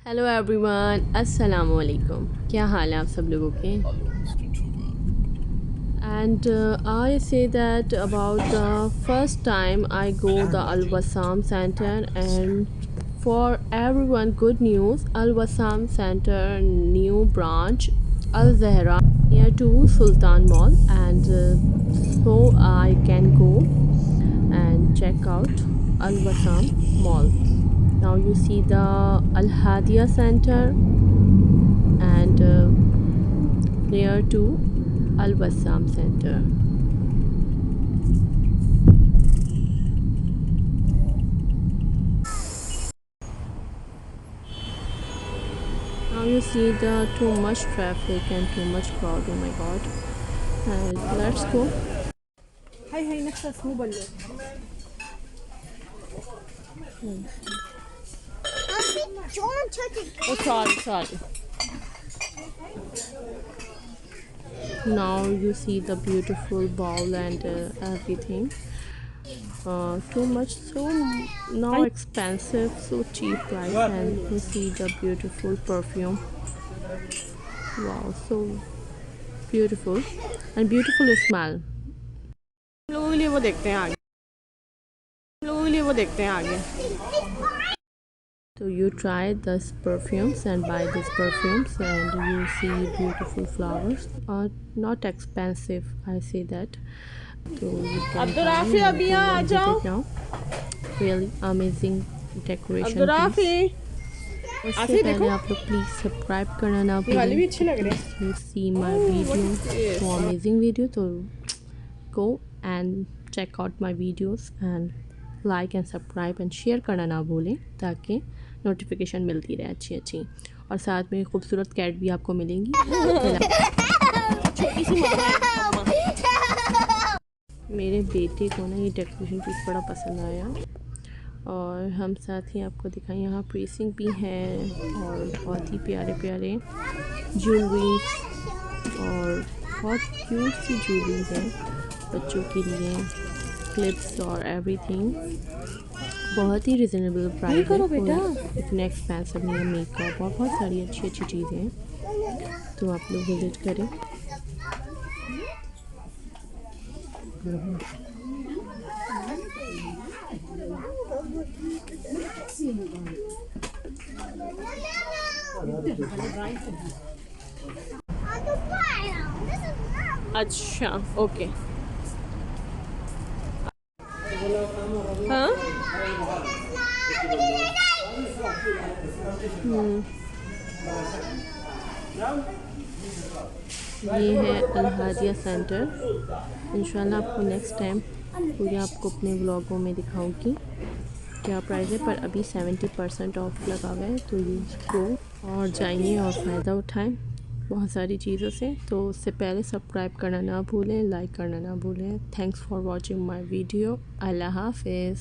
Hello everyone, अस्सलाम वालेकुम। क्या हाल है आप सब लोगों के? And I say that about the first time I go the Al Wasam centre and for everyone good news, Al Wasam centre new branch Al Zahra near to Sultan Mall, and so I can go and check out Al Wasam Mall. Now you see the Al Hadia Center and near to Al Wasam Center. Now you see the too much traffic and too much crowd. Oh my god! And let's go. هاي نفسها اسمه بلو. Don't touch it. Oh, sorry. Now you see the beautiful bowl and everything. Too much, so now expensive, so cheap price, and you see the beautiful perfume. Wow, so beautiful and beautiful smell. हम लोगों के लिए वो देखते हैं आगे, हम लोगों के लिए वो देखते हैं आगे. So you try this perfumes and buy these perfumes, and you see beautiful flowers. Not expensive, I say that. So you can buy and go and visit now. Really amazing decoration piece. उससे पहले आप लोग please subscribe करना ना भूलें. You see my video, so amazing video. So go and check out my videos and like and subscribe and share करना ना भूलें ताकि नोटिफिकेशन मिलती रहे अच्छी और साथ में खूबसूरत कैट भी आपको मिलेंगी. छोटी सी मेरे बेटे को ना ये डेकोरेशन पीस बड़ा पसंद आया और हम साथ ही आपको दिखाएं. यहाँ प्रेसिंग भी है और बहुत ही प्यारे प्यारे ज्वेलरीज और बहुत क्यूट सी ज्वेलरी है बच्चों के लिए, क्लिप्स और एवरीथिंग. बहुत ही रिजनेबल प्राइस है, इतने एक्सपेंसिव नहीं है. मेकअप और बहुत सारी अच्छी चीज़ें हैं, तो आप लोग विज़िट करें. अच्छा, ओके. हाँ, ये है अल हादिया सेंटर. इंशाल्लाह आपको नेक्स्ट टाइम पूरे आपको अपने व्लॉगों में दिखाऊंगी क्या प्राइस है, पर अभी 70% ऑफ लगा हुआ है, तो यूज़ को और जाइए और फ़ायदा उठाएं बहुत सारी चीज़ों से. तो उससे पहले सब्सक्राइब करना ना भूलें, लाइक करना ना भूलें. Thanks for watching my video. अल्लाह हाफिज़.